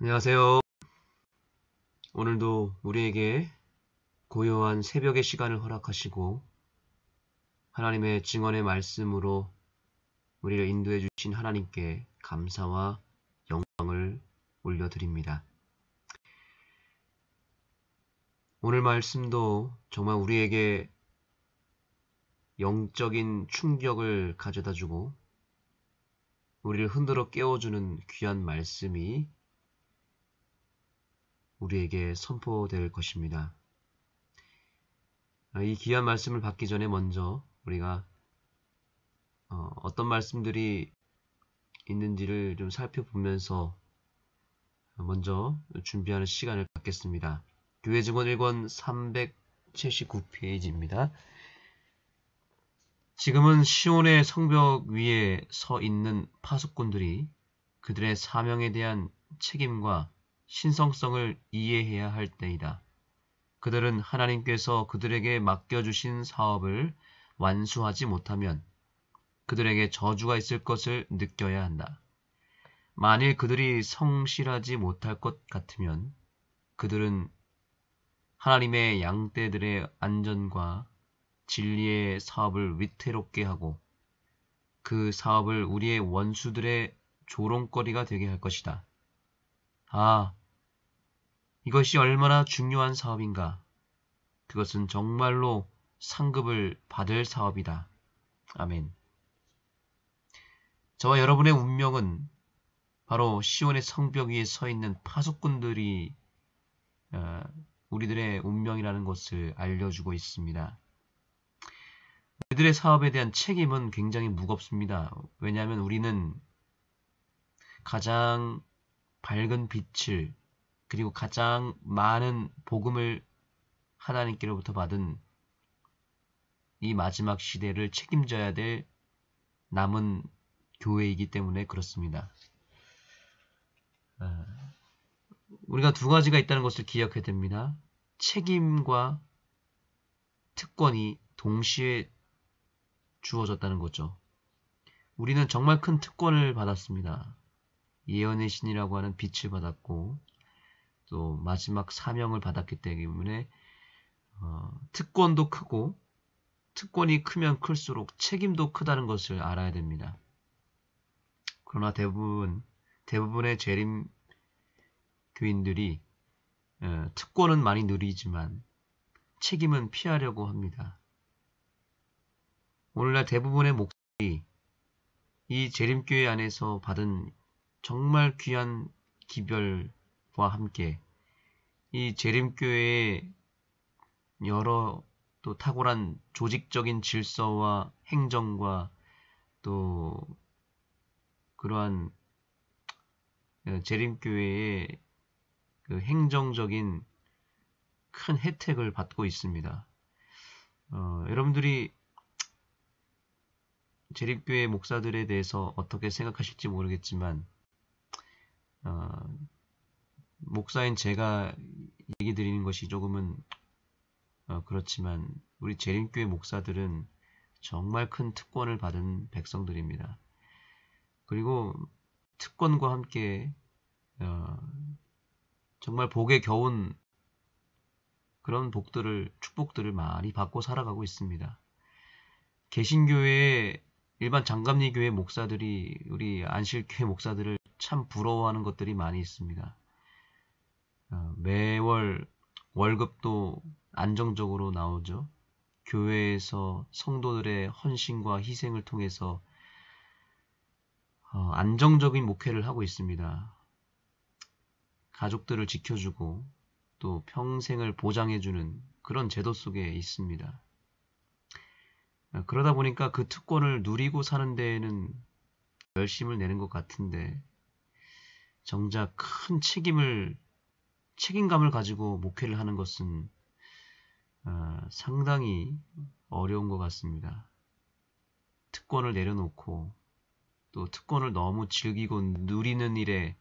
안녕하세요. 오늘도 우리에게 고요한 새벽의 시간을 허락하시고 하나님의 증언의 말씀으로 우리를 인도해 주신 하나님께 감사와 영광을 올려드립니다. 오늘 말씀도 정말 우리에게 영적인 충격을 가져다주고 우리를 흔들어 깨워주는 귀한 말씀이 우리에게 선포될 것입니다. 이 귀한 말씀을 받기 전에 먼저 우리가 어떤 말씀들이 있는지를 좀 살펴보면서 먼저 준비하는 시간을 갖겠습니다. 교회 증언 1권 379페이지입니다. 지금은 시온의 성벽 위에 서 있는 파수꾼들이 그들의 사명에 대한 책임과 신성성을 이해해야 할 때이다. 그들은 하나님께서 그들에게 맡겨주신 사업을 완수하지 못하면 그들에게 저주가 있을 것을 느껴야 한다. 만일 그들이 성실하지 못할 것 같으면 그들은 하나님의 양떼들의 안전과 진리의 사업을 위태롭게 하고 그 사업을 우리의 원수들의 조롱거리가 되게 할 것이다. 아, 이것이 얼마나 중요한 사업인가. 그것은 정말로 상급을 받을 사업이다. 아멘. 저와 여러분의 운명은 바로 시온의 성벽 위에 서 있는 파수꾼들이 우리들의 운명이라는 것을 알려주고 있습니다. 우리들의 사업에 대한 책임은 굉장히 무겁습니다. 왜냐하면 우리는 가장 밝은 빛을 그리고 가장 많은 복음을 하나님께로부터 받은 이 마지막 시대를 책임져야 될 남은 교회이기 때문에 그렇습니다. 우리가 두 가지가 있다는 것을 기억해야 됩니다. 책임과 특권이 동시에 주어졌다는 거죠. 우리는 정말 큰 특권을 받았습니다. 예언의 신이라고 하는 빛을 받았고 또 마지막 사명을 받았기 때문에 특권도 크고 특권이 크면 클수록 책임도 크다는 것을 알아야 됩니다. 그러나 대부분의 재림 교인들이 특권은 많이 누리지만 책임은 피하려고 합니다. 오늘날 대부분의 목사들이 이 재림교회 안에서 받은 정말 귀한 기별과 함께 이 재림교회의 여러 또 탁월한 조직적인 질서와 행정과 또 그러한 재림교회의 그 행정적인 큰 혜택을 받고 있습니다. 여러분들이 재림교회 목사들에 대해서 어떻게 생각하실지 모르겠지만 목사인 제가 얘기 드리는 것이 조금은 그렇지만 우리 재림교회 목사들은 정말 큰 특권을 받은 백성들입니다. 그리고 특권과 함께 정말 복에 겨운 그런 축복들을 많이 받고 살아가고 있습니다. 개신교회의 일반 장갑리 교회 목사들이 우리 안실교회 목사들을 참 부러워하는 것들이 많이 있습니다. 매월 월급도 안정적으로 나오죠. 교회에서 성도들의 헌신과 희생을 통해서 안정적인 목회를 하고 있습니다. 가족들을 지켜주고 또 평생을 보장해주는 그런 제도 속에 있습니다. 그러다 보니까 그 특권을 누리고 사는 데에는 열심을 내는 것 같은데 정작 큰 책임감을 가지고 목회를 하는 것은 상당히 어려운 것 같습니다. 특권을 내려놓고 또 특권을 너무 즐기고 누리는 일에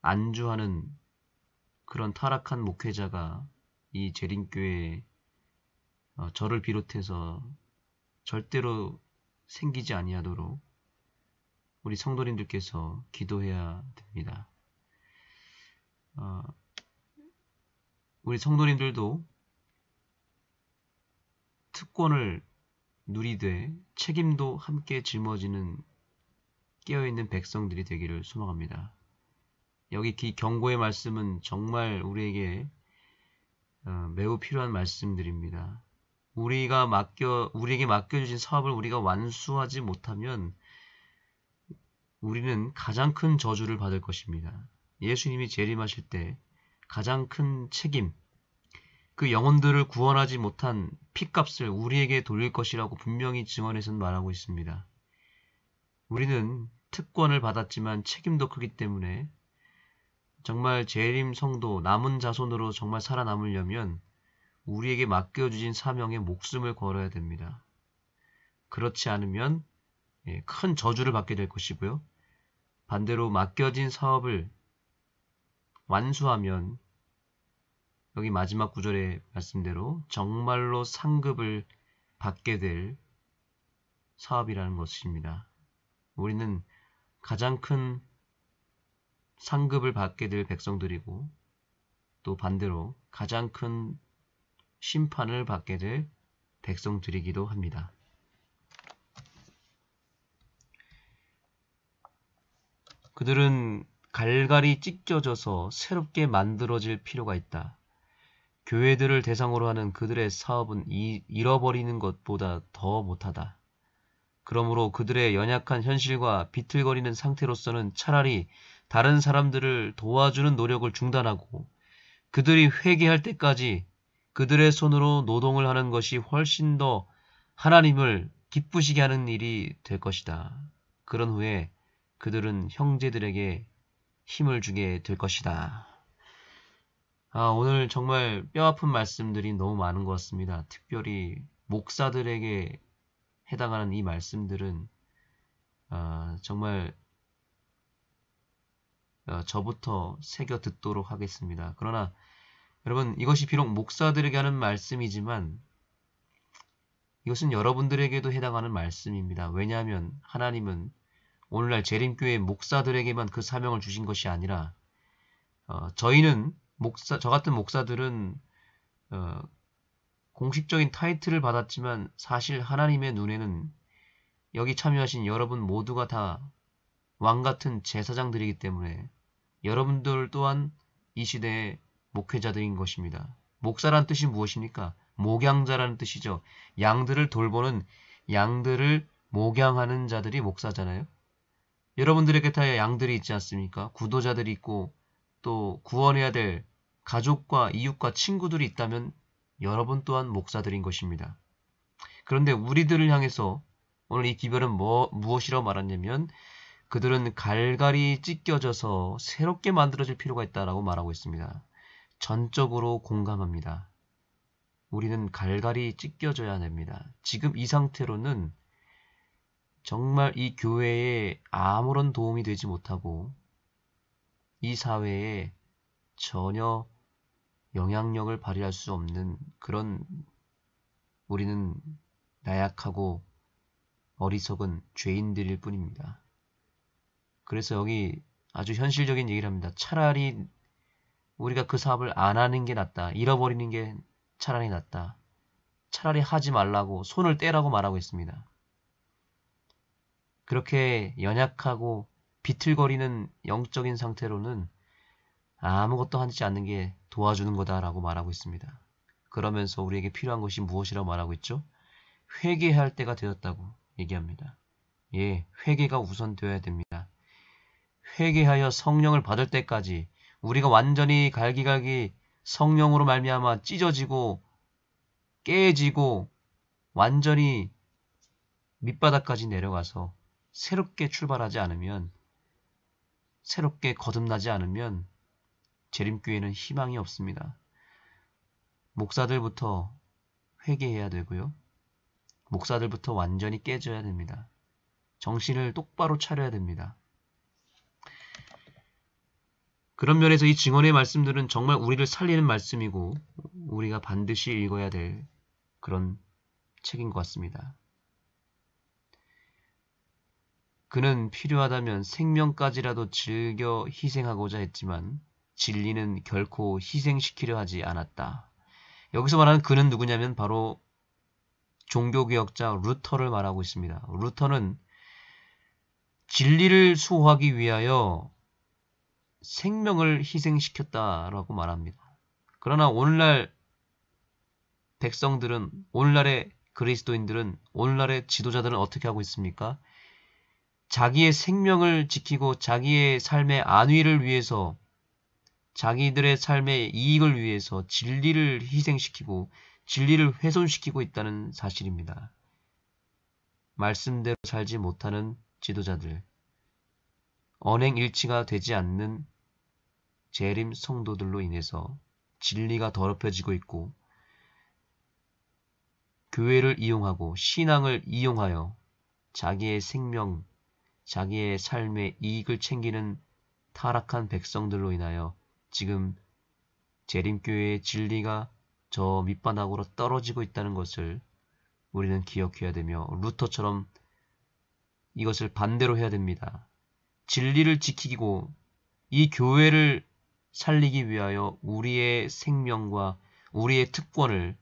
안주하는 그런 타락한 목회자가 이 재림교회에 저를 비롯해서 절대로 생기지 아니하도록 우리 성도님들께서 기도해야 됩니다. 우리 성도님들도 특권을 누리되 책임도 함께 짊어지는 깨어있는 백성들이 되기를 소망합니다. 여기 이 경고의 말씀은 정말 우리에게 매우 필요한 말씀들입니다. 우리에게 맡겨주신 사업을 우리가 완수하지 못하면 우리는 가장 큰 저주를 받을 것입니다. 예수님이 재림하실 때 가장 큰 책임, 그 영혼들을 구원하지 못한 핏값을 우리에게 돌릴 것이라고 분명히 증언에서는 말하고 있습니다. 우리는 특권을 받았지만 책임도 크기 때문에 정말 재림 성도, 남은 자손으로 정말 살아남으려면 우리에게 맡겨주신 사명에 목숨을 걸어야 됩니다. 그렇지 않으면 큰 저주를 받게 될 것이고요. 반대로 맡겨진 사업을 완수하면 여기 마지막 구절의 말씀대로 정말로 상급을 받게 될 사업이라는 것입니다. 우리는 가장 큰 상급을 받게 될 백성들이고 또 반대로 가장 큰 심판을 받게 될 백성들이기도 합니다. 그들은 갈갈이 찢겨져서 새롭게 만들어질 필요가 있다. 교회들을 대상으로 하는 그들의 사업은 잃어버리는 것보다 더 못하다. 그러므로 그들의 연약한 현실과 비틀거리는 상태로서는 차라리 다른 사람들을 도와주는 노력을 중단하고 그들이 회개할 때까지 그들의 손으로 노동을 하는 것이 훨씬 더 하나님을 기쁘시게 하는 일이 될 것이다. 그런 후에 그들은 형제들에게 힘을 주게 될 것이다. 오늘 정말 뼈아픈 말씀들이 너무 많은 것 같습니다. 특별히 목사들에게 해당하는 이 말씀들은 정말 저부터 새겨 듣도록 하겠습니다. 그러나 여러분, 이것이 비록 목사들에게 하는 말씀이지만 이것은 여러분들에게도 해당하는 말씀입니다. 왜냐하면 하나님은 오늘날 재림교회 목사들에게만 그 사명을 주신 것이 아니라 저 같은 목사들은 공식적인 타이틀을 받았지만 사실 하나님의 눈에는 여기 참여하신 여러분 모두가 다 왕같은 제사장들이기 때문에 여러분들 또한 이 시대의 목회자들인 것입니다. 목사란 뜻이 무엇입니까? 목양자라는 뜻이죠. 양들을 돌보는, 양들을 목양하는 자들이 목사잖아요. 여러분들에게 다 양들이 있지 않습니까? 구도자들이 있고 또 구원해야 될 가족과 이웃과 친구들이 있다면 여러분 또한 목사들인 것입니다. 그런데 우리들을 향해서 오늘 이 기별은 무엇이라고 말하냐면 그들은 갈갈이 찢겨져서 새롭게 만들어질 필요가 있다라고 말하고 있습니다. 전적으로 공감합니다. 우리는 갈갈이 찢겨져야 됩니다. 지금 이 상태로는 정말 이 교회에 아무런 도움이 되지 못하고 이 사회에 전혀 영향력을 발휘할 수 없는 그런 우리는 나약하고 어리석은 죄인들일 뿐입니다. 그래서 여기 아주 현실적인 얘기를 합니다. 차라리 우리가 그 사업을 안 하는 게 낫다. 잃어버리는 게 차라리 낫다. 차라리 하지 말라고 손을 떼라고 말하고 있습니다. 그렇게 연약하고 비틀거리는 영적인 상태로는 아무것도 하지 않는 게 도와주는 거다라고 말하고 있습니다. 그러면서 우리에게 필요한 것이 무엇이라고 말하고 있죠? 회개할 때가 되었다고 얘기합니다. 예, 회개가 우선되어야 됩니다. 회개하여 성령을 받을 때까지 우리가 완전히 갈기갈기 성령으로 말미암아 찢어지고 깨지고 완전히 밑바닥까지 내려가서 새롭게 출발하지 않으면, 새롭게 거듭나지 않으면 재림교회는 희망이 없습니다. 목사들부터 회개해야 되고요. 목사들부터 완전히 깨져야 됩니다. 정신을 똑바로 차려야 됩니다. 그런 면에서 이 증언의 말씀들은 정말 우리를 살리는 말씀이고 우리가 반드시 읽어야 될 그런 책인 것 같습니다. 그는 필요하다면 생명까지라도 즐겨 희생하고자 했지만 진리는 결코 희생시키려 하지 않았다. 여기서 말하는 그는 누구냐면 바로 종교개혁자 루터를 말하고 있습니다. 루터는 진리를 수호하기 위하여 생명을 희생시켰다라고 말합니다. 그러나 오늘날 백성들은, 오늘날의 그리스도인들은, 오늘날의 지도자들은 어떻게 하고 있습니까? 자기의 생명을 지키고 자기의 삶의 안위를 위해서, 자기들의 삶의 이익을 위해서 진리를 희생시키고 진리를 훼손시키고 있다는 사실입니다. 말씀대로 살지 못하는 지도자들, 언행일치가 되지 않는 재림 성도들로 인해서 진리가 더럽혀지고 있고 교회를 이용하고 신앙을 이용하여 자기의 생명, 자기의 삶의 이익을 챙기는 타락한 백성들로 인하여 지금 재림교회의 진리가 저 밑바닥으로 떨어지고 있다는 것을 우리는 기억해야 되며 루터처럼 이것을 반대로 해야 됩니다. 진리를 지키고 이 교회를 살리기 위하여 우리의 생명과 우리의 특권을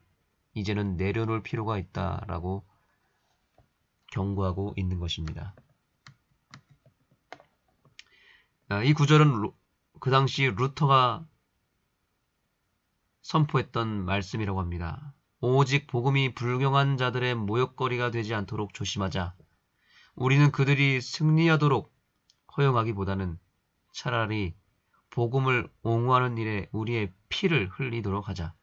이제는 내려놓을 필요가 있다라고 경고하고 있는 것입니다. 이 구절은 그 당시 루터가 선포했던 말씀이라고 합니다. 오직 복음이 불경한 자들의 모욕거리가 되지 않도록 조심하자. 우리는 그들이 승리하도록 허용하기보다는 차라리 복음을 옹호하는 일에 우리의 피를 흘리도록 하자.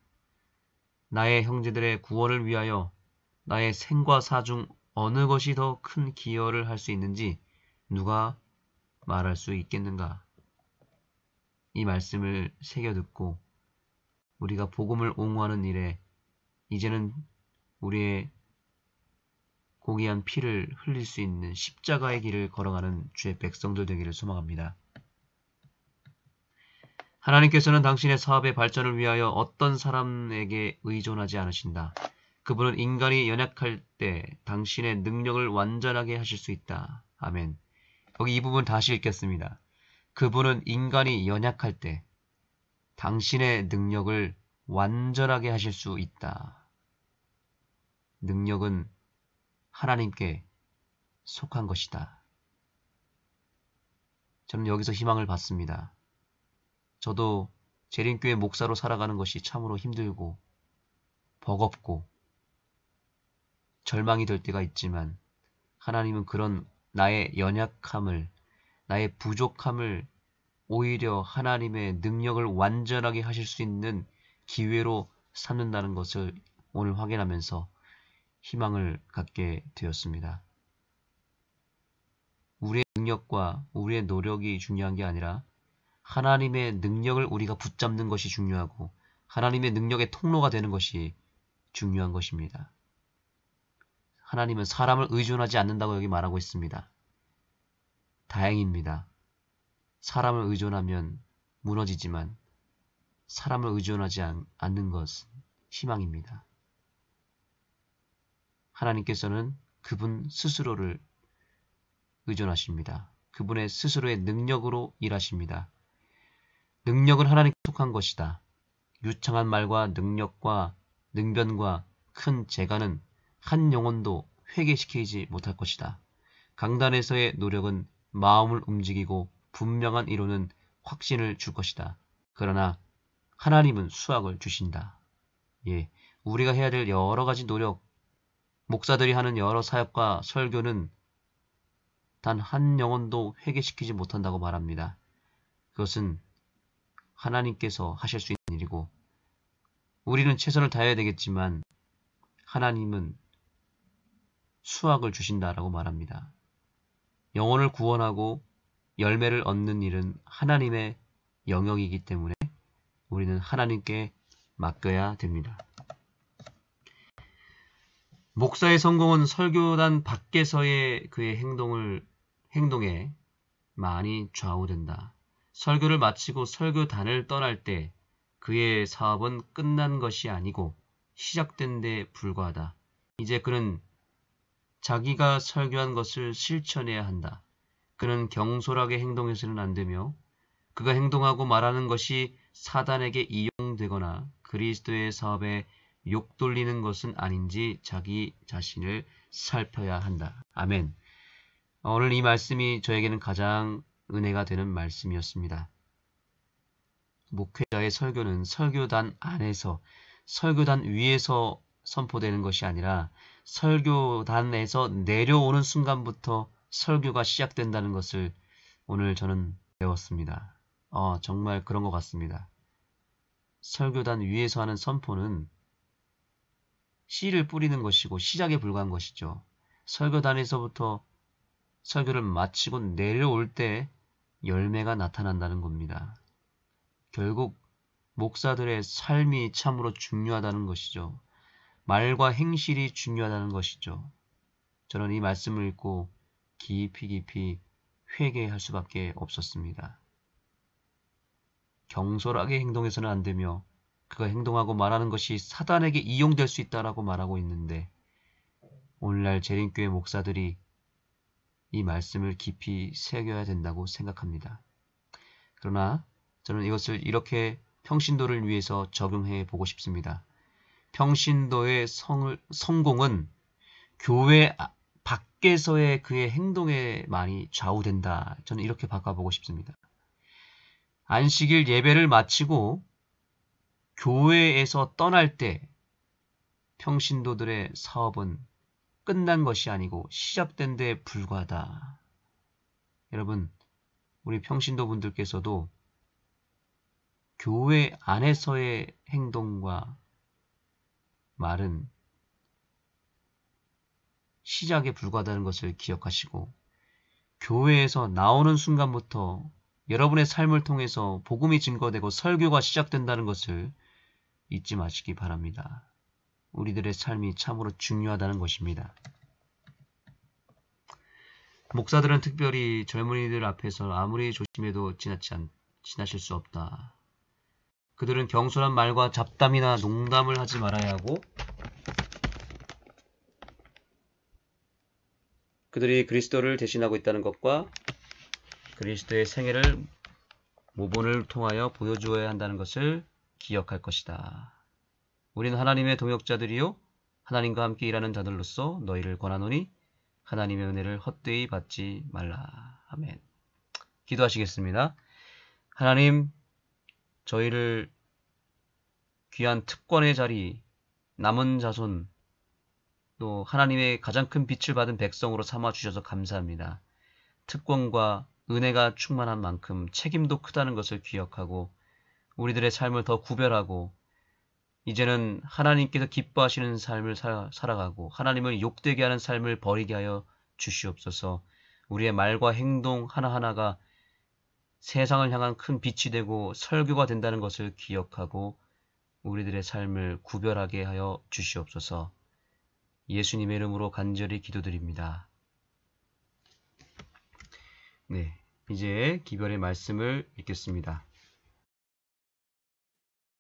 나의 형제들의 구원을 위하여 나의 생과 사 중 어느 것이 더 큰 기여를 할 수 있는지 누가 말할 수 있겠는가? 이 말씀을 새겨 듣고 우리가 복음을 옹호하는 일에 이제는 우리의 고귀한 피를 흘릴 수 있는 십자가의 길을 걸어가는 주의 백성들 되기를 소망합니다. 하나님께서는 당신의 사업의 발전을 위하여 어떤 사람에게 의존하지 않으신다. 그분은 인간이 연약할 때 당신의 능력을 완전하게 하실 수 있다. 아멘. 여기 이 부분 다시 읽겠습니다. 그분은 인간이 연약할 때 당신의 능력을 완전하게 하실 수 있다. 능력은 하나님께 속한 것이다. 저는 여기서 희망을 받습니다. 저도 재림교회 목사로 살아가는 것이 참으로 힘들고 버겁고 절망이 될 때가 있지만 하나님은 그런 나의 연약함을, 나의 부족함을 오히려 하나님의 능력을 완전하게 하실 수 있는 기회로 삼는다는 것을 오늘 확인하면서 희망을 갖게 되었습니다. 우리의 능력과 우리의 노력이 중요한 게 아니라 하나님의 능력을 우리가 붙잡는 것이 중요하고 하나님의 능력의 통로가 되는 것이 중요한 것입니다. 하나님은 사람을 의존하지 않는다고 여기 말하고 있습니다. 다행입니다. 사람을 의존하면 무너지지만 사람을 의존하지 않는 것은 희망입니다. 하나님께서는 그분 스스로를 의존하십니다. 그분의 스스로의 능력으로 일하십니다. 능력은 하나님께 속한 것이다. 유창한 말과 능력과 능변과 큰 재간은 한 영혼도 회개시키지 못할 것이다. 강단에서의 노력은 마음을 움직이고 분명한 이론은 확신을 줄 것이다. 그러나 하나님은 수확을 주신다. 예, 우리가 해야 될 여러 가지 노력, 목사들이 하는 여러 사역과 설교는 단 한 영혼도 회개시키지 못한다고 말합니다. 그것은 하나님께서 하실 수 있는 일이고 우리는 최선을 다해야 되겠지만 하나님은 수확을 주신다라고 말합니다. 영혼을 구원하고 열매를 얻는 일은 하나님의 영역이기 때문에 우리는 하나님께 맡겨야 됩니다. 목사의 성공은 설교단 밖에서의 그의 행동에 많이 좌우된다. 설교를 마치고 설교단을 떠날 때 그의 사업은 끝난 것이 아니고 시작된 데 불과하다. 이제 그는 자기가 설교한 것을 실천해야 한다. 그는 경솔하게 행동해서는 안 되며 그가 행동하고 말하는 것이 사단에게 이용되거나 그리스도의 사업에 욕돌리는 것은 아닌지 자기 자신을 살펴야 한다. 아멘. 오늘 이 말씀이 저에게는 가장 은혜가 되는 말씀이었습니다. 목회자의 설교는 설교단 안에서, 설교단 위에서 선포되는 것이 아니라 설교단에서 내려오는 순간부터 설교가 시작된다는 것을 오늘 저는 배웠습니다. 정말 그런 것 같습니다. 설교단 위에서 하는 선포는 씨를 뿌리는 것이고 시작에 불과한 것이죠. 설교단에서부터 설교를 마치고 내려올 때 열매가 나타난다는 겁니다. 결국 목사들의 삶이 참으로 중요하다는 것이죠. 말과 행실이 중요하다는 것이죠. 저는 이 말씀을 읽고 깊이 회개할 수밖에 없었습니다. 경솔하게 행동해서는 안 되며 그가 행동하고 말하는 것이 사단에게 이용될 수 있다라고 말하고 있는데 오늘날 재림교회 목사들이 이 말씀을 깊이 새겨야 된다고 생각합니다. 그러나 저는 이것을 이렇게 평신도를 위해서 적용해 보고 싶습니다. 평신도의 성공은 교회 밖에서의 그의 행동에 많이 좌우된다. 저는 이렇게 바꿔보고 싶습니다. 안식일 예배를 마치고 교회에서 떠날 때 평신도들의 사업은 끝난 것이 아니고 시작된 데 불과하다. 여러분, 우리 평신도 분들께서도 교회 안에서의 행동과 말은 시작에 불과하다는 것을 기억하시고 교회에서 나오는 순간부터 여러분의 삶을 통해서 복음이 증거되고 설교가 시작된다는 것을 잊지 마시기 바랍니다. 우리들의 삶이 참으로 중요하다는 것입니다. 목사들은 특별히 젊은이들 앞에서 아무리 조심해도 지나칠 수 없다. 그들은 경솔한 말과 잡담이나 농담을 하지 말아야 하고 그들이 그리스도를 대신하고 있다는 것과 그리스도의 생애를 모본을 통하여 보여주어야 한다는 것을 기억할 것이다. 우리는 하나님의 동역자들이요 하나님과 함께 일하는 자들로서 너희를 권하노니 하나님의 은혜를 헛되이 받지 말라. 아멘. 기도하시겠습니다. 하나님, 저희를 귀한 특권의 자리, 남은 자손, 또 하나님의 가장 큰 빛을 받은 백성으로 삼아주셔서 감사합니다. 특권과 은혜가 충만한 만큼 책임도 크다는 것을 기억하고 우리들의 삶을 더 구별하고 이제는 하나님께서 기뻐하시는 삶을 살아가고 하나님을 욕되게 하는 삶을 버리게 하여 주시옵소서. 우리의 말과 행동 하나하나가 세상을 향한 큰 빛이 되고 설교가 된다는 것을 기억하고 우리들의 삶을 구별하게 하여 주시옵소서. 예수님의 이름으로 간절히 기도드립니다. 네, 이제 기별의 말씀을 읽겠습니다.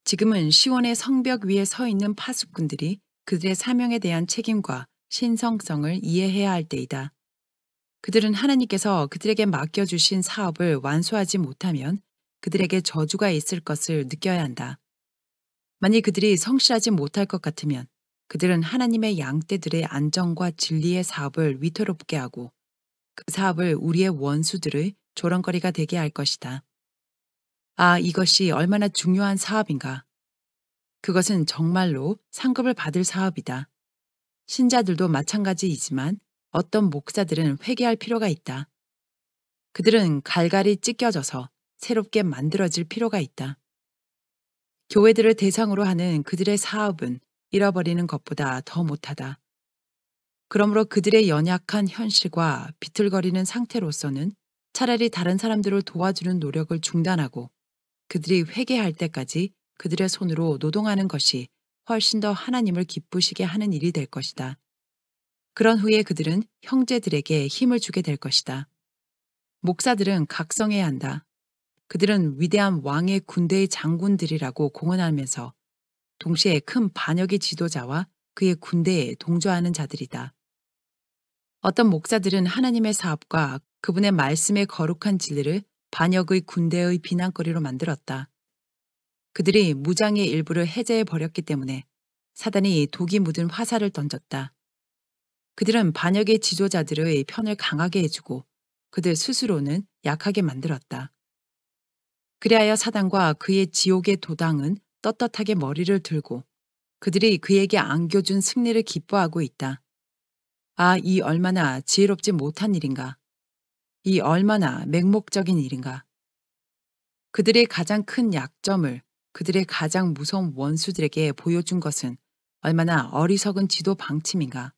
지금은 시온의 성벽 위에 서 있는 파수꾼들이 그들의 사명에 대한 책임과 신성성을 이해해야 할 때이다. 그들은 하나님께서 그들에게 맡겨주신 사업을 완수하지 못하면 그들에게 저주가 있을 것을 느껴야 한다. 만일 그들이 성실하지 못할 것 같으면 그들은 하나님의 양떼들의 안정과 진리의 사업을 위태롭게 하고 그 사업을 우리의 원수들의 조롱거리가 되게 할 것이다. 아, 이것이 얼마나 중요한 사업인가. 그것은 정말로 상급을 받을 사업이다. 신자들도 마찬가지이지만 어떤 목사들은 회개할 필요가 있다. 그들은 갈갈이 찢겨져서 새롭게 만들어질 필요가 있다. 교회들을 대상으로 하는 그들의 사업은 잃어버리는 것보다 더 못하다. 그러므로 그들의 연약한 현실과 비틀거리는 상태로서는 차라리 다른 사람들을 도와주는 노력을 중단하고 그들이 회개할 때까지 그들의 손으로 노동하는 것이 훨씬 더 하나님을 기쁘시게 하는 일이 될 것이다. 그런 후에 그들은 형제들에게 힘을 주게 될 것이다. 목사들은 각성해야 한다. 그들은 위대한 왕의 군대의 장군들이라고 공언하면서 동시에 큰 반역의 지도자와 그의 군대에 동조하는 자들이다. 어떤 목사들은 하나님의 사업과 그분의 말씀의 거룩한 진리를 반역의 군대의 비난거리로 만들었다. 그들이 무장의 일부를 해제해 버렸기 때문에 사단이 독이 묻은 화살을 던졌다. 그들은 반역의 지도자들의 편을 강하게 해주고 그들 스스로는 약하게 만들었다. 그리하여 사단과 그의 지옥의 도당은 떳떳하게 머리를 들고 그들이 그에게 안겨준 승리를 기뻐하고 있다. 아, 이 얼마나 지혜롭지 못한 일인가. 이 얼마나 맹목적인 일인가. 그들의 가장 큰 약점을 그들의 가장 무서운 원수들에게 보여준 것은 얼마나 어리석은 지도 방침인가.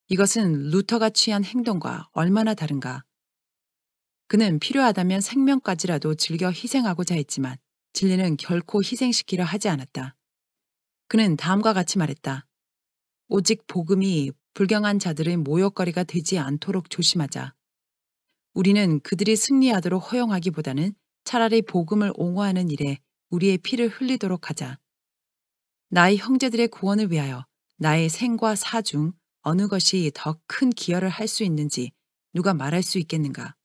이것은 루터가 취한 행동과 얼마나 다른가. 그는 필요하다면 생명까지라도 즐겨 희생하고자 했지만 진리는 결코 희생시키려 하지 않았다. 그는 다음과 같이 말했다. 오직 복음이 불경한 자들의 모욕거리가 되지 않도록 조심하자. 우리는 그들이 승리하도록 허용하기보다는 차라리 복음을 옹호하는 일에 우리의 피를 흘리도록 하자. 나의 형제들의 구원을 위하여 나의 생과 사 중 어느 것이 더 큰 기여를 할 수 있는지 누가 말할 수 있겠는가?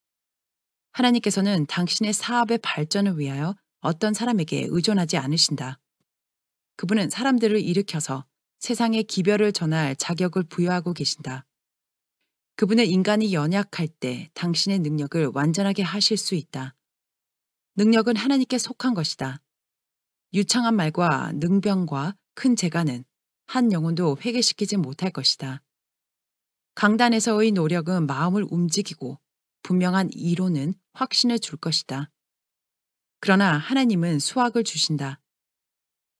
하나님께서는 당신의 사업의 발전을 위하여 어떤 사람에게 의존하지 않으신다. 그분은 사람들을 일으켜서 세상에 기별을 전할 자격을 부여하고 계신다. 그분은 인간이 연약할 때 당신의 능력을 완전하게 하실 수 있다. 능력은 하나님께 속한 것이다. 유창한 말과 능병과 큰 재간은 한 영혼도 회개시키지 못할 것이다. 강단에서의 노력은 마음을 움직이고 분명한 이론은 확신을 줄 것이다. 그러나 하나님은 수확을 주신다.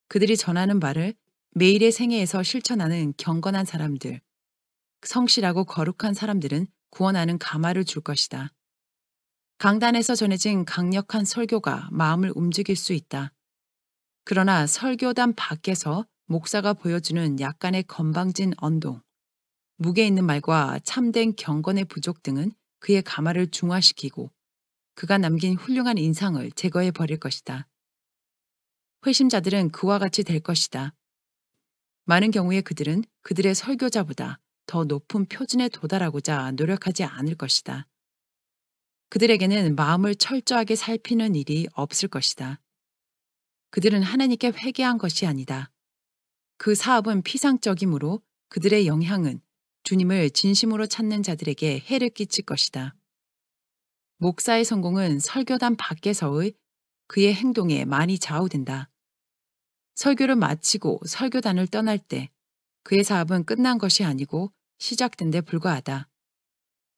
그들이 전하는 말을 매일의 생애에서 실천하는 경건한 사람들, 성실하고 거룩한 사람들은 구원하는 가마를 줄 것이다. 강단에서 전해진 강력한 설교가 마음을 움직일 수 있다. 그러나 설교단 밖에서 목사가 보여주는 약간의 건방진 언동, 무게 있는 말과 참된 경건의 부족 등은 그의 가마를 중화시키고 그가 남긴 훌륭한 인상을 제거해 버릴 것이다. 회심자들은 그와 같이 될 것이다. 많은 경우에 그들은 그들의 설교자보다 더 높은 표준에 도달하고자 노력하지 않을 것이다. 그들에게는 마음을 철저하게 살피는 일이 없을 것이다. 그들은 하나님께 회개한 것이 아니다. 그 사업은 피상적이므로 그들의 영향은 주님을 진심으로 찾는 자들에게 해를 끼칠 것이다. 목사의 성공은 설교단 밖에서의 그의 행동에 많이 좌우된다. 설교를 마치고 설교단을 떠날 때 그의 사업은 끝난 것이 아니고 시작된 데 불과하다.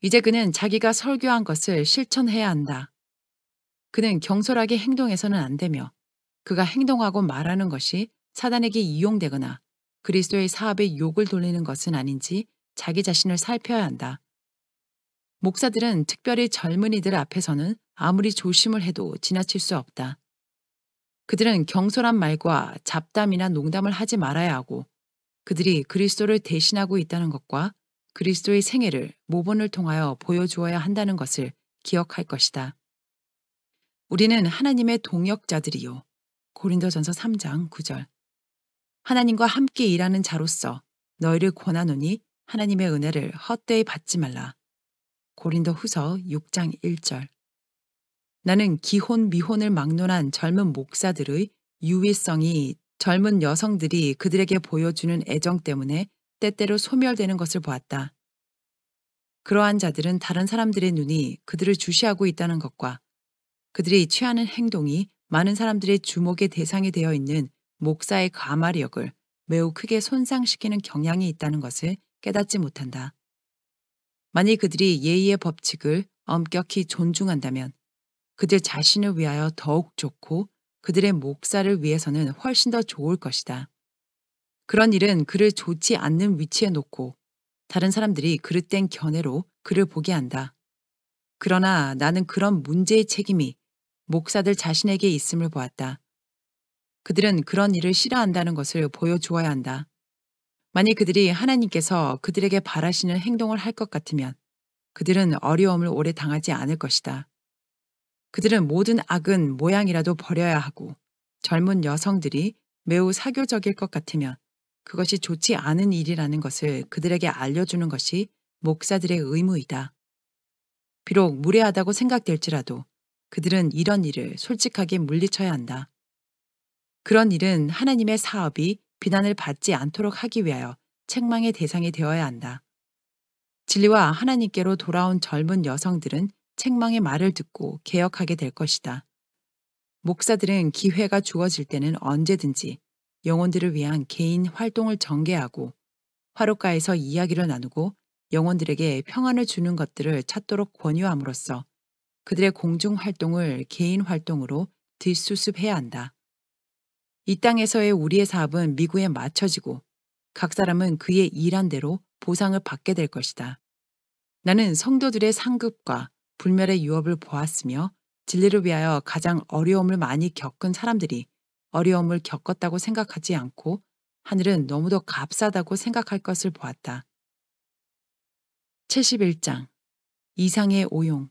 이제 그는 자기가 설교한 것을 실천해야 한다. 그는 경솔하게 행동해서는 안 되며 그가 행동하고 말하는 것이 사단에게 이용되거나 그리스도의 사업에 욕을 돌리는 것은 아닌지 자기 자신을 살펴야 한다. 목사들은 특별히 젊은이들 앞에서는 아무리 조심을 해도 지나칠 수 없다. 그들은 경솔한 말과 잡담이나 농담을 하지 말아야 하고 그들이 그리스도를 대신하고 있다는 것과 그리스도의 생애를 모본을 통하여 보여주어야 한다는 것을 기억할 것이다. 우리는 하나님의 동역자들이요. 고린도전서 3장 9절. 하나님과 함께 일하는 자로서 너희를 권하노니 하나님의 은혜를 헛되이 받지 말라. 고린도 후서 6장 1절. 나는 기혼 미혼을 막론한 젊은 목사들의 유의성이 젊은 여성들이 그들에게 보여주는 애정 때문에 때때로 소멸되는 것을 보았다. 그러한 자들은 다른 사람들의 눈이 그들을 주시하고 있다는 것과 그들이 취하는 행동이 많은 사람들의 주목의 대상이 되어 있는 목사의 가마력을 매우 크게 손상시키는 경향이 있다는 것을 깨닫지 못한다. 만일 그들이 예의의 법칙을 엄격히 존중한다면 그들 자신을 위하여 더욱 좋고 그들의 목사를 위해서는 훨씬 더 좋을 것이다. 그런 일은 그를 좋지 않는 위치에 놓고 다른 사람들이 그릇된 견해로 그를 보게 한다. 그러나 나는 그런 문제의 책임이 목사들 자신에게 있음을 보았다. 그들은 그런 일을 싫어한다는 것을 보여주어야 한다. 만일 그들이 하나님께서 그들에게 바라시는 행동을 할 것 같으면 그들은 어려움을 오래 당하지 않을 것이다. 그들은 모든 악은 모양이라도 버려야 하고 젊은 여성들이 매우 사교적일 것 같으면 그것이 좋지 않은 일이라는 것을 그들에게 알려주는 것이 목사들의 의무이다. 비록 무례하다고 생각될지라도 그들은 이런 일을 솔직하게 물리쳐야 한다. 그런 일은 하나님의 사업이 비난을 받지 않도록 하기 위하여 책망의 대상이 되어야 한다. 진리와 하나님께로 돌아온 젊은 여성들은 책망의 말을 듣고 개혁하게 될 것이다. 목사들은 기회가 주어질 때는 언제든지 영혼들을 위한 개인 활동을 전개하고 화롯가에서 이야기를 나누고 영혼들에게 평안을 주는 것들을 찾도록 권유함으로써 그들의 공중 활동을 개인 활동으로 뒷수습해야 한다. 이 땅에서의 우리의 사업은 미구에 맞춰지고 각 사람은 그의 일한 대로 보상을 받게 될 것이다. 나는 성도들의 상급과 불멸의 유업을 보았으며 진리를 위하여 가장 어려움을 많이 겪은 사람들이 어려움을 겪었다고 생각하지 않고 하늘은 너무도 값싸다고 생각할 것을 보았다. 71장 이상의 오용.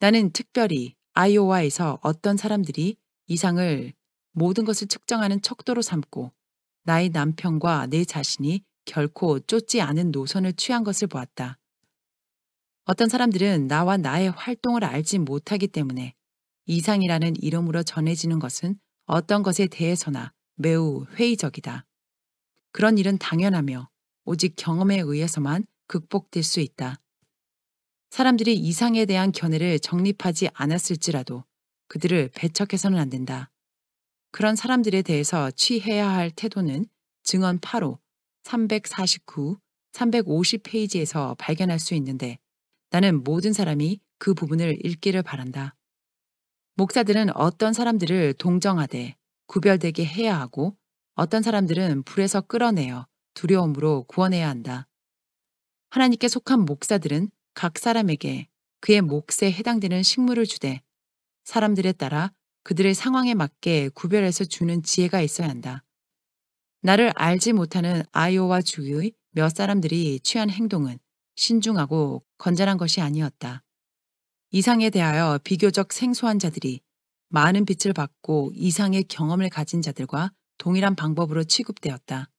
나는 특별히 아이오와에서 어떤 사람들이 이상을 모든 것을 측정하는 척도로 삼고 나의 남편과 내 자신이 결코 쫓지 않은 노선을 취한 것을 보았다. 어떤 사람들은 나와 나의 활동을 알지 못하기 때문에 이상이라는 이름으로 전해지는 것은 어떤 것에 대해서나 매우 회의적이다. 그런 일은 당연하며 오직 경험에 의해서만 극복될 수 있다. 사람들이 이상에 대한 견해를 정립하지 않았을지라도 그들을 배척해서는 안 된다. 그런 사람들에 대해서 취해야 할 태도는 증언 8호, 349, 350페이지에서 발견할 수 있는데 나는 모든 사람이 그 부분을 읽기를 바란다. 목사들은 어떤 사람들을 동정하되 구별되게 해야 하고 어떤 사람들은 불에서 끌어내어 두려움으로 구원해야 한다. 하나님께 속한 목사들은 각 사람에게 그의 몫에 해당되는 식물을 주되 사람들에 따라 그들의 상황에 맞게 구별해서 주는 지혜가 있어야 한다. 나를 알지 못하는 아이오와 주의 몇 사람들이 취한 행동은 신중하고 건전한 것이 아니었다. 이상에 대하여 비교적 생소한 자들이 많은 빛을 받고 이상의 경험을 가진 자들과 동일한 방법으로 취급되었다.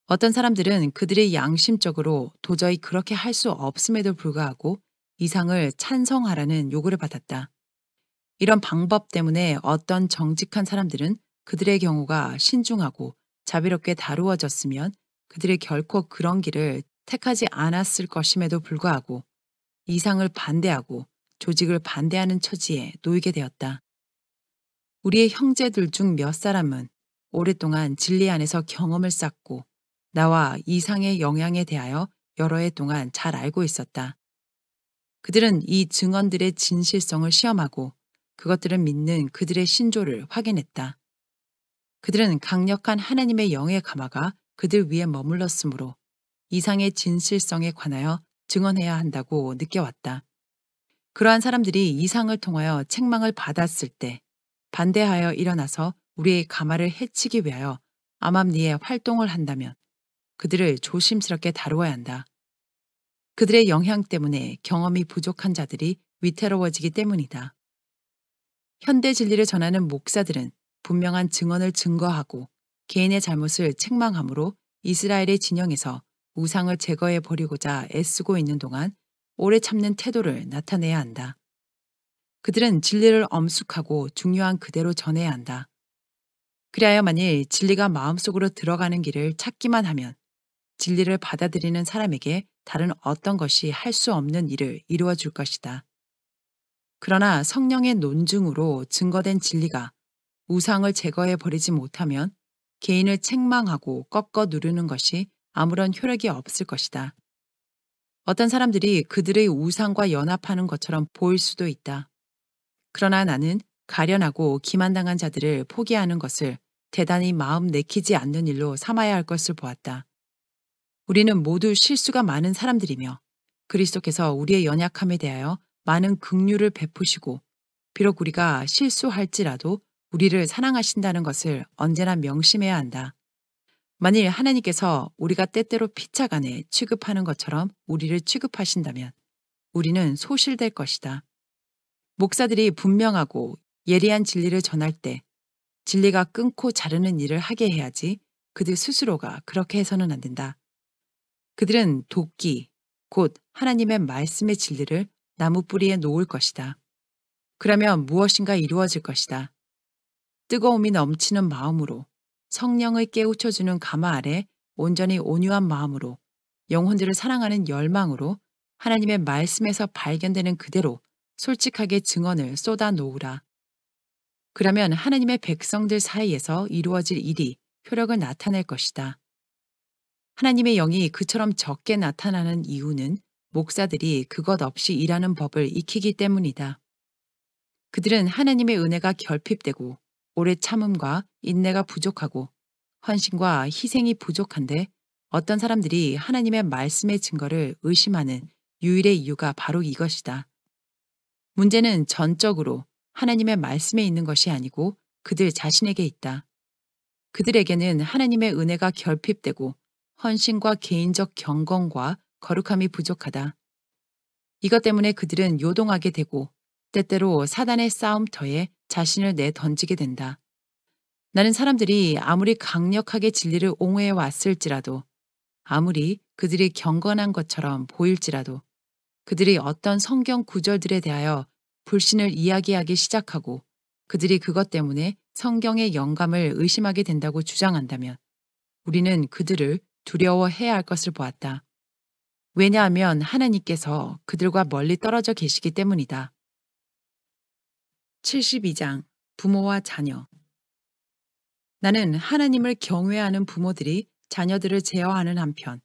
어떤 사람들은 그들의 양심적으로 도저히 그렇게 할 수 없음에도 불구하고 이상을 찬성하라는 요구를 받았다. 이런 방법 때문에 어떤 정직한 사람들은 그들의 경우가 신중하고 자비롭게 다루어졌으면 그들이 결코 그런 길을 택하지 않았을 것임에도 불구하고 이상을 반대하고 조직을 반대하는 처지에 놓이게 되었다. 우리의 형제들 중 몇 사람은 오랫동안 진리 안에서 경험을 쌓고 나와 이상의 영향에 대하여 여러 해 동안 잘 알고 있었다. 그들은 이 증언들의 진실성을 시험하고 그것들을 믿는 그들의 신조를 확인했다. 그들은 강력한 하나님의 영의 가마가 그들 위에 머물렀으므로 이상의 진실성에 관하여 증언해야 한다고 느껴왔다. 그러한 사람들이 이상을 통하여 책망을 받았을 때 반대하여 일어나서 우리의 가마를 해치기 위하여 암암리에 활동을 한다면 그들을 조심스럽게 다루어야 한다. 그들의 영향 때문에 경험이 부족한 자들이 위태로워지기 때문이다. 현대 진리를 전하는 목사들은 분명한 증언을 증거하고 개인의 잘못을 책망함으로 이스라엘의 진영에서 우상을 제거해 버리고자 애쓰고 있는 동안 오래 참는 태도를 나타내야 한다. 그들은 진리를 엄숙하고 중요한 그대로 전해야 한다. 그리하여 만일 진리가 마음속으로 들어가는 길을 찾기만 하면 진리를 받아들이는 사람에게 다른 어떤 것이 할 수 없는 일을 이루어 줄 것이다. 그러나 성령의 논증으로 증거된 진리가 우상을 제거해 버리지 못하면 개인을 책망하고 꺾어 누르는 것이 아무런 효력이 없을 것이다. 어떤 사람들이 그들의 우상과 연합하는 것처럼 보일 수도 있다. 그러나 나는 가련하고 기만당한 자들을 포기하는 것을 대단히 마음 내키지 않는 일로 삼아야 할 것을 보았다. 우리는 모두 실수가 많은 사람들이며 그리스도께서 우리의 연약함에 대하여 많은 긍휼을 베푸시고 비록 우리가 실수할지라도 우리를 사랑하신다는 것을 언제나 명심해야 한다. 만일 하나님께서 우리가 때때로 피차간에 취급하는 것처럼 우리를 취급하신다면 우리는 소실될 것이다. 목사들이 분명하고 예리한 진리를 전할 때 진리가 끊고 자르는 일을 하게 해야지 그들 스스로가 그렇게 해서는 안 된다. 그들은 도끼, 곧 하나님의 말씀의 진리를 나무 뿌리에 놓을 것이다. 그러면 무엇인가 이루어질 것이다. 뜨거움이 넘치는 마음으로 성령을 깨우쳐주는 가마 아래 온전히 온유한 마음으로 영혼들을 사랑하는 열망으로 하나님의 말씀에서 발견되는 그대로 솔직하게 증언을 쏟아 놓으라. 그러면 하나님의 백성들 사이에서 이루어질 일이 효력을 나타낼 것이다. 하나님의 영이 그처럼 적게 나타나는 이유는 목사들이 그것 없이 일하는 법을 익히기 때문이다. 그들은 하나님의 은혜가 결핍되고 오래 참음과 인내가 부족하고 헌신과 희생이 부족한데 어떤 사람들이 하나님의 말씀의 증거를 의심하는 유일의 이유가 바로 이것이다. 문제는 전적으로 하나님의 말씀에 있는 것이 아니고 그들 자신에게 있다. 그들에게는 하나님의 은혜가 결핍되고 헌신과 개인적 경건과 거룩함이 부족하다. 이것 때문에 그들은 요동하게 되고 때때로 사단의 싸움터에 자신을 내던지게 된다. 나는 사람들이 아무리 강력하게 진리를 옹호해 왔을지라도 아무리 그들이 경건한 것처럼 보일지라도 그들이 어떤 성경 구절들에 대하여 불신을 이야기하기 시작하고 그들이 그것 때문에 성경의 영감을 의심하게 된다고 주장한다면 우리는 그들을 두려워해야 할 것을 보았다. 왜냐하면 하나님께서 그들과 멀리 떨어져 계시기 때문이다. 72장 부모와 자녀. 나는 하나님을 경외하는 부모들이 자녀들을 제어하는 한편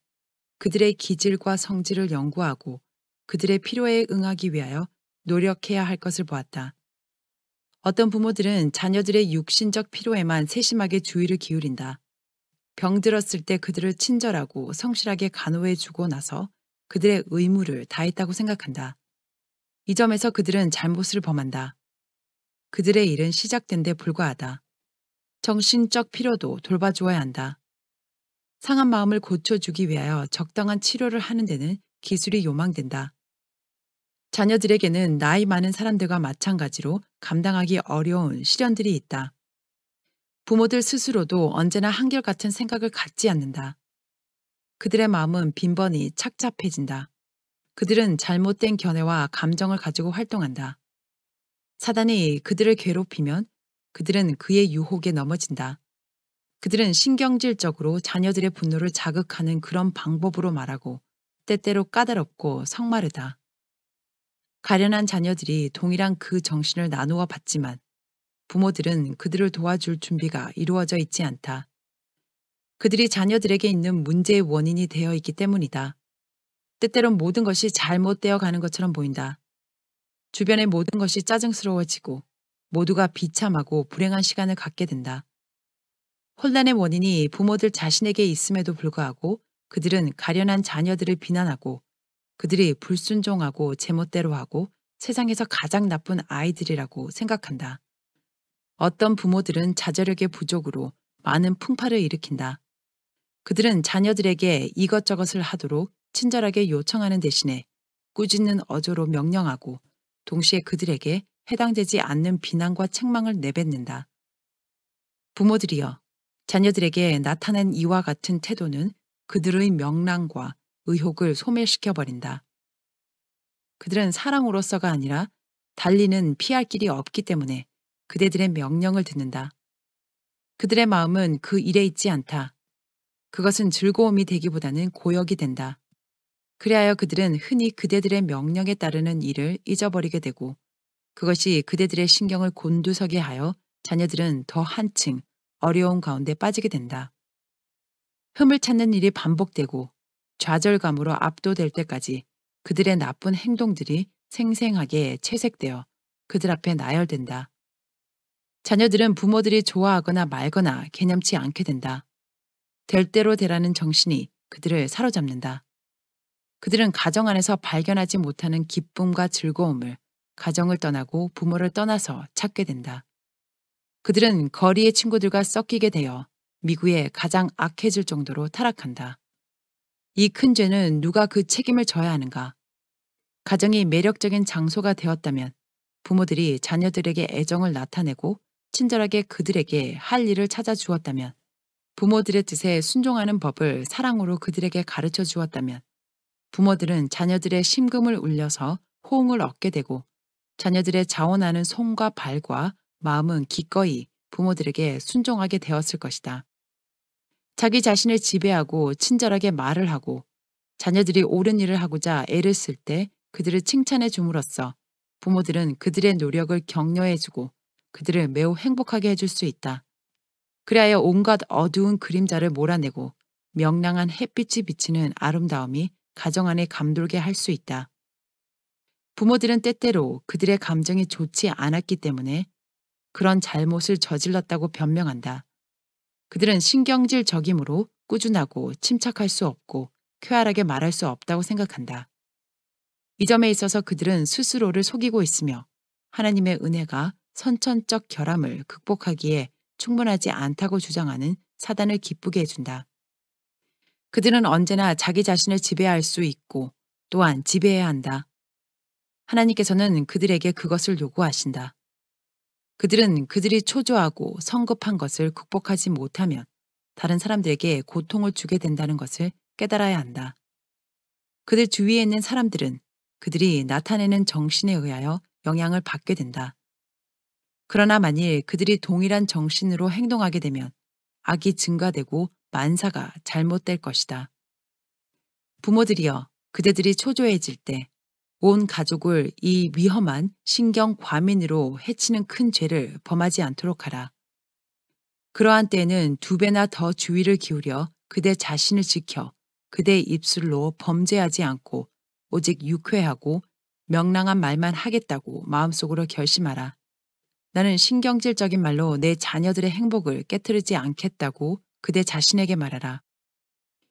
그들의 기질과 성질을 연구하고 그들의 필요에 응하기 위하여 노력해야 할 것을 보았다. 어떤 부모들은 자녀들의 육신적 필요에만 세심하게 주의를 기울인다. 병들었을 때 그들을 친절하고 성실하게 간호해 주고 나서 그들의 의무를 다했다고 생각한다. 이 점에서 그들은 잘못을 범한다. 그들의 일은 시작된 데 불과하다. 정신적 필요도 돌봐주어야 한다. 상한 마음을 고쳐주기 위하여 적당한 치료를 하는 데는 기술이 요망된다. 자녀들에게는 나이 많은 사람들과 마찬가지로 감당하기 어려운 시련들이 있다. 부모들 스스로도 언제나 한결같은 생각을 갖지 않는다. 그들의 마음은 빈번히 착잡해진다. 그들은 잘못된 견해와 감정을 가지고 활동한다. 사단이 그들을 괴롭히면 그들은 그의 유혹에 넘어진다. 그들은 신경질적으로 자녀들의 분노를 자극하는 그런 방법으로 말하고 때때로 까다롭고 성마르다. 가련한 자녀들이 동일한 그 정신을 나누어 받지만 부모들은 그들을 도와줄 준비가 이루어져 있지 않다. 그들이 자녀들에게 있는 문제의 원인이 되어 있기 때문이다. 때때론 모든 것이 잘못되어 가는 것처럼 보인다. 주변의 모든 것이 짜증스러워지고 모두가 비참하고 불행한 시간을 갖게 된다. 혼란의 원인이 부모들 자신에게 있음에도 불구하고 그들은 가련한 자녀들을 비난하고 그들이 불순종하고 제멋대로 하고 세상에서 가장 나쁜 아이들이라고 생각한다. 어떤 부모들은 자제력의 부족으로 많은 풍파를 일으킨다. 그들은 자녀들에게 이것저것을 하도록 친절하게 요청하는 대신에 꾸짖는 어조로 명령하고 동시에 그들에게 해당되지 않는 비난과 책망을 내뱉는다. 부모들이여, 자녀들에게 나타낸 이와 같은 태도는 그들의 명랑과 의욕을 소멸시켜버린다. 그들은 사랑으로서가 아니라 달리는 피할 길이 없기 때문에 그대들의 명령을 듣는다. 그들의 마음은 그 일에 있지 않다. 그것은 즐거움이 되기보다는 고역이 된다. 그리하여 그들은 흔히 그대들의 명령에 따르는 일을 잊어버리게 되고 그것이 그대들의 신경을 곤두서게 하여 자녀들은 더 한층 어려운 가운데 빠지게 된다. 흠을 찾는 일이 반복되고 좌절감으로 압도될 때까지 그들의 나쁜 행동들이 생생하게 채색되어 그들 앞에 나열된다. 자녀들은 부모들이 좋아하거나 말거나 개념치 않게 된다. 될 대로 되라는 정신이 그들을 사로잡는다. 그들은 가정 안에서 발견하지 못하는 기쁨과 즐거움을 가정을 떠나고 부모를 떠나서 찾게 된다. 그들은 거리의 친구들과 섞이게 되어 미국에 가장 악해질 정도로 타락한다. 이 큰 죄는 누가 그 책임을 져야 하는가? 가정이 매력적인 장소가 되었다면 부모들이 자녀들에게 애정을 나타내고 친절하게 그들에게 할 일을 찾아주었다면 부모들의 뜻에 순종하는 법을 사랑으로 그들에게 가르쳐 주었다면 부모들은 자녀들의 심금을 울려서 호응을 얻게 되고 자녀들의 자원하는 손과 발과 마음은 기꺼이 부모들에게 순종하게 되었을 것이다. 자기 자신을 지배하고 친절하게 말을 하고 자녀들이 옳은 일을 하고자 애를 쓸 때 그들을 칭찬해 줌으로써 부모들은 그들의 노력을 격려해주고 그들을 매우 행복하게 해줄 수 있다. 그리하여 온갖 어두운 그림자를 몰아내고 명랑한 햇빛이 비치는 아름다움이 가정 안에 감돌게 할 수 있다. 부모들은 때때로 그들의 감정이 좋지 않았기 때문에 그런 잘못을 저질렀다고 변명한다. 그들은 신경질적이므로 꾸준하고 침착할 수 없고 쾌활하게 말할 수 없다고 생각한다. 이 점에 있어서 그들은 스스로를 속이고 있으며 하나님의 은혜가 선천적 결함을 극복하기에 충분하지 않다고 주장하는 사단을 기쁘게 해준다. 그들은 언제나 자기 자신을 지배할 수 있고 또한 지배해야 한다. 하나님께서는 그들에게 그것을 요구하신다. 그들은 그들이 초조하고 성급한 것을 극복하지 못하면 다른 사람들에게 고통을 주게 된다는 것을 깨달아야 한다. 그들 주위에 있는 사람들은 그들이 나타내는 정신에 의하여 영향을 받게 된다. 그러나 만일 그들이 동일한 정신으로 행동하게 되면 악이 증가되고 만사가 잘못될 것이다. 부모들이여, 그대들이 초조해질 때 온 가족을 이 위험한 신경 과민으로 해치는 큰 죄를 범하지 않도록 하라. 그러한 때에는 2배나 더 주의를 기울여 그대 자신을 지켜 그대의 입술로 범죄하지 않고 오직 유쾌하고 명랑한 말만 하겠다고 마음속으로 결심하라. 나는 신경질적인 말로 내 자녀들의 행복을 깨트리지 않겠다고 그대 자신에게 말하라.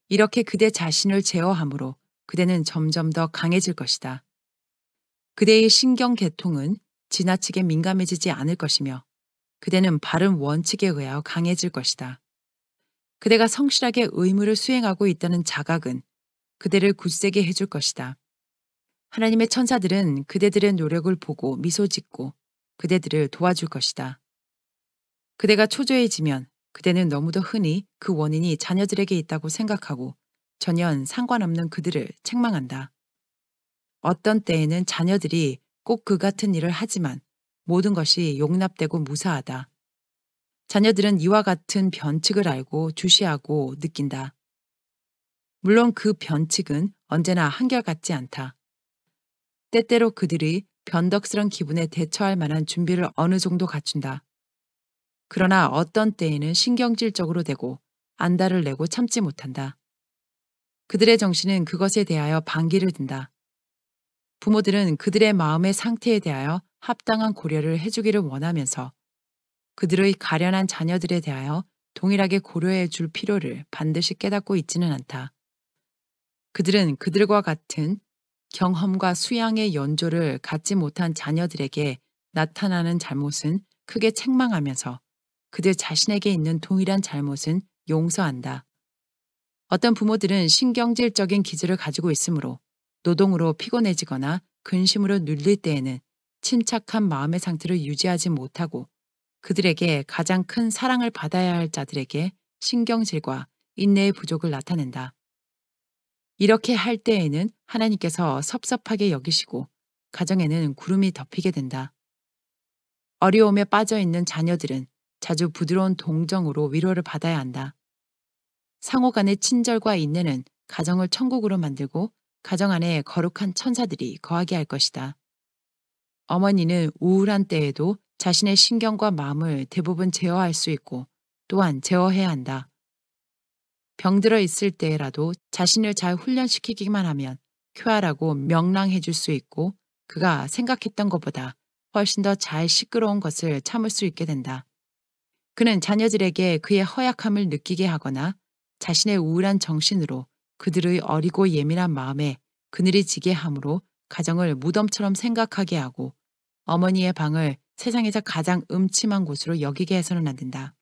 이렇게 그대 자신을 제어함으로 그대는 점점 더 강해질 것이다. 그대의 신경계통은 지나치게 민감해지지 않을 것이며 그대는 바른 원칙에 의하여 강해질 것이다. 그대가 성실하게 의무를 수행하고 있다는 자각은 그대를 굳세게 해줄 것이다. 하나님의 천사들은 그대들의 노력을 보고 미소 짓고 그대들을 도와줄 것이다. 그대가 초조해지면 그대는 너무도 흔히 그 원인이 자녀들에게 있다고 생각하고 전혀 상관없는 그들을 책망한다. 어떤 때에는 자녀들이 꼭 그 같은 일을 하지만 모든 것이 용납되고 무사하다. 자녀들은 이와 같은 변칙을 알고 주시하고 느낀다. 물론 그 변칙은 언제나 한결같지 않다. 때때로 그들이 변덕스런 기분에 대처할 만한 준비를 어느 정도 갖춘다. 그러나 어떤 때에는 신경질적으로 되고 안달을 내고 참지 못한다. 그들의 정신은 그것에 대하여 반기를 든다. 부모들은 그들의 마음의 상태에 대하여 합당한 고려를 해주기를 원하면서 그들의 가련한 자녀들에 대하여 동일하게 고려해 줄 필요를 반드시 깨닫고 있지는 않다. 그들은 그들과 같은 경험과 수양의 연조를 갖지 못한 자녀들에게 나타나는 잘못은 크게 책망하면서 그들 자신에게 있는 동일한 잘못은 용서한다. 어떤 부모들은 신경질적인 기질을 가지고 있으므로 노동으로 피곤해지거나 근심으로 눌릴 때에는 침착한 마음의 상태를 유지하지 못하고 그들에게 가장 큰 사랑을 받아야 할 자들에게 신경질과 인내의 부족을 나타낸다. 이렇게 할 때에는 하나님께서 섭섭하게 여기시고 가정에는 구름이 덮이게 된다. 어려움에 빠져 있는 자녀들은 자주 부드러운 동정으로 위로를 받아야 한다. 상호 간의 친절과 인내는 가정을 천국으로 만들고 가정 안에 거룩한 천사들이 거하게 할 것이다. 어머니는 우울한 때에도 자신의 신경과 마음을 대부분 제어할 수 있고 또한 제어해야 한다. 병들어 있을 때라도 자신을 잘 훈련시키기만 하면 쾌활하고 명랑해질 수 있고 그가 생각했던 것보다 훨씬 더 잘 시끄러운 것을 참을 수 있게 된다. 그는 자녀들에게 그의 허약함을 느끼게 하거나 자신의 우울한 정신으로 그들의 어리고 예민한 마음에 그늘이 지게 함으로 가정을 무덤처럼 생각하게 하고 어머니의 방을 세상에서 가장 음침한 곳으로 여기게 해서는 안 된다.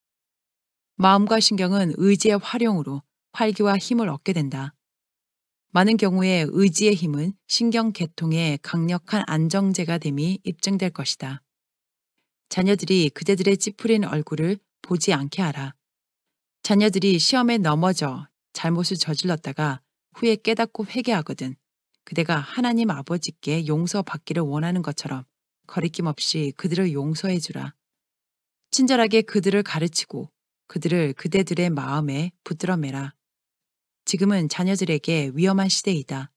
마음과 신경은 의지의 활용으로 활기와 힘을 얻게 된다. 많은 경우에 의지의 힘은 신경계통의 강력한 안정제가 됨이 입증될 것이다. 자녀들이 그대들의 찌푸린 얼굴을 보지 않게 하라. 자녀들이 시험에 넘어져 잘못을 저질렀다가 후에 깨닫고 회개하거든 그대가 하나님 아버지께 용서받기를 원하는 것처럼 거리낌 없이 그들을 용서해 주라. 친절하게 그들을 가르치고 그들을 그대들의 마음에 붙들어 매라. 지금은 자녀들에게 위험한 시대이다.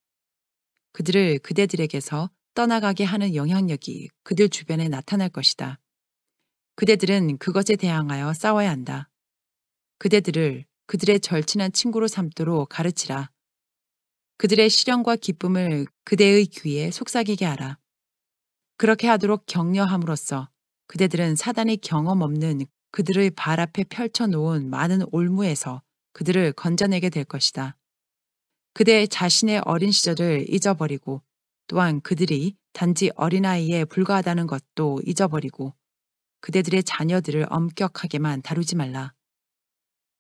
그들을 그대들에게서 떠나가게 하는 영향력이 그들 주변에 나타날 것이다. 그대들은 그것에 대항하여 싸워야 한다. 그대들을 그들의 절친한 친구로 삼도록 가르치라. 그들의 시련과 기쁨을 그대의 귀에 속삭이게 하라. 그렇게 하도록 격려함으로써 그대들은 사단이 경험 없는 그들의 발 앞에 펼쳐놓은 많은 올무에서 그들을 건져내게 될 것이다. 그대 자신의 어린 시절을 잊어버리고 또한 그들이 단지 어린아이에 불과하다는 것도 잊어버리고 그대들의 자녀들을 엄격하게만 다루지 말라.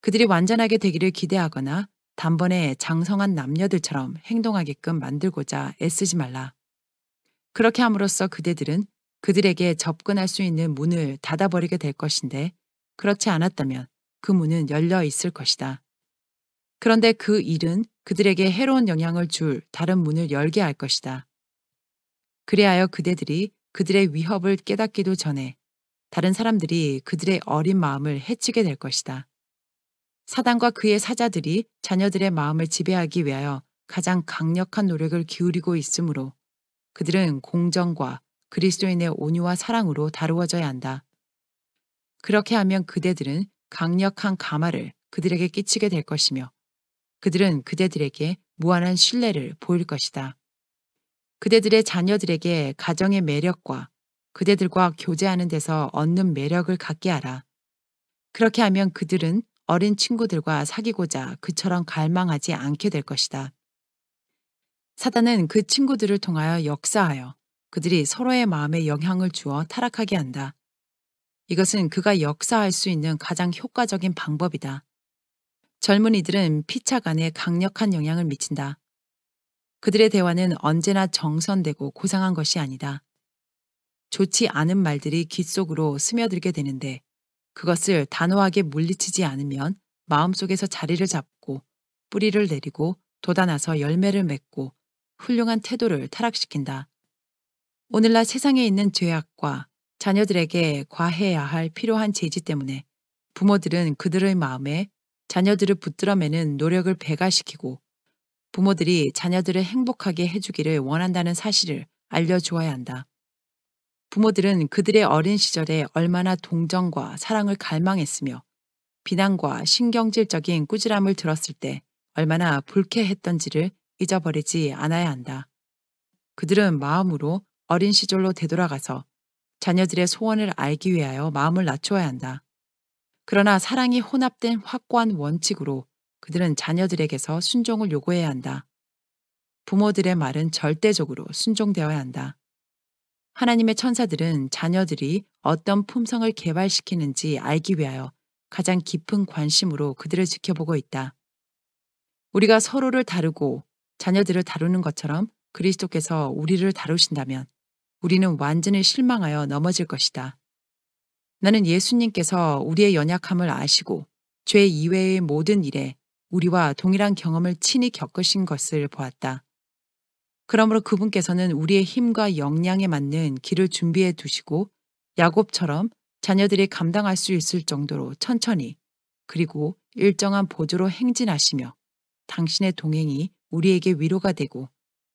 그들이 완전하게 되기를 기대하거나 단번에 장성한 남녀들처럼 행동하게끔 만들고자 애쓰지 말라. 그렇게 함으로써 그대들은 그들에게 접근할 수 있는 문을 닫아버리게 될 것인데 그렇지 않았다면 그 문은 열려 있을 것이다. 그런데 그 일은 그들에게 해로운 영향을 줄 다른 문을 열게 할 것이다. 그리하여 그대들이 그들의 위협을 깨닫기도 전에 다른 사람들이 그들의 어린 마음을 해치게 될 것이다. 사단과 그의 사자들이 자녀들의 마음을 지배하기 위하여 가장 강력한 노력을 기울이고 있으므로 그들은 공정과 그리스도인의 온유와 사랑으로 다루어져야 한다. 그렇게 하면 그대들은 강력한 가마를 그들에게 끼치게 될 것이며 그들은 그대들에게 무한한 신뢰를 보일 것이다. 그대들의 자녀들에게 가정의 매력과 그대들과 교제하는 데서 얻는 매력을 갖게 하라. 그렇게 하면 그들은 어린 친구들과 사귀고자 그처럼 갈망하지 않게 될 것이다. 사단은 그 친구들을 통하여 역사하여 그들이 서로의 마음에 영향을 주어 타락하게 한다. 이것은 그가 역사할 수 있는 가장 효과적인 방법이다. 젊은이들은 피차 간에 강력한 영향을 미친다. 그들의 대화는 언제나 정선되고 고상한 것이 아니다. 좋지 않은 말들이 귀 속으로 스며들게 되는데 그것을 단호하게 물리치지 않으면 마음속에서 자리를 잡고 뿌리를 내리고 돋아나서 열매를 맺고 훌륭한 태도를 타락시킨다. 오늘날 세상에 있는 죄악과 자녀들에게 과해야 할 필요한 제지 때문에 부모들은 그들의 마음에 자녀들을 붙들어 매는 노력을 배가시키고 부모들이 자녀들을 행복하게 해주기를 원한다는 사실을 알려주어야 한다. 부모들은 그들의 어린 시절에 얼마나 동정과 사랑을 갈망했으며 비난과 신경질적인 꾸지람을 들었을 때 얼마나 불쾌했던지를 잊어버리지 않아야 한다. 그들은 마음으로 어린 시절로 되돌아가서 자녀들의 소원을 알기 위하여 마음을 낮추어야 한다. 그러나 사랑이 혼합된 확고한 원칙으로 그들은 자녀들에게서 순종을 요구해야 한다. 부모들의 말은 절대적으로 순종되어야 한다. 하나님의 천사들은 자녀들이 어떤 품성을 개발시키는지 알기 위하여 가장 깊은 관심으로 그들을 지켜보고 있다. 우리가 서로를 다루고 자녀들을 다루는 것처럼 그리스도께서 우리를 다루신다면 우리는 완전히 실망하여 넘어질 것이다. 나는 예수님께서 우리의 연약함을 아시고 죄 이외의 모든 일에 우리와 동일한 경험을 친히 겪으신 것을 보았다. 그러므로 그분께서는 우리의 힘과 역량에 맞는 길을 준비해 두시고 야곱처럼 자녀들이 감당할 수 있을 정도로 천천히 그리고 일정한 보조로 행진하시며 당신의 동행이 우리에게 위로가 되고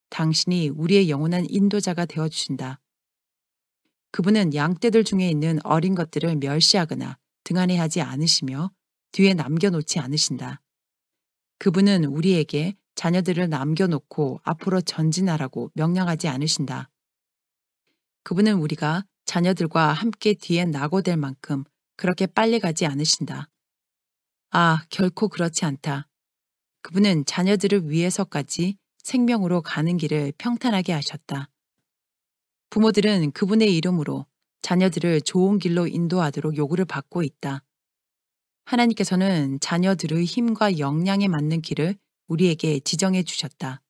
당신이 우리의 영원한 인도자가 되어주신다. 그분은 양떼들 중에 있는 어린 것들을 멸시하거나 등한히하지 않으시며 뒤에 남겨놓지 않으신다. 그분은 우리에게 자녀들을 남겨놓고 앞으로 전진하라고 명령하지 않으신다. 그분은 우리가 자녀들과 함께 뒤에 낙오될 만큼 그렇게 빨리 가지 않으신다. 아, 결코 그렇지 않다. 그분은 자녀들을 위해서까지 생명으로 가는 길을 평탄하게 하셨다. 부모들은 그분의 이름으로 자녀들을 좋은 길로 인도하도록 요구를 받고 있다. 하나님께서는 자녀들의 힘과 역량에 맞는 길을 우리에게 지정해 주셨다.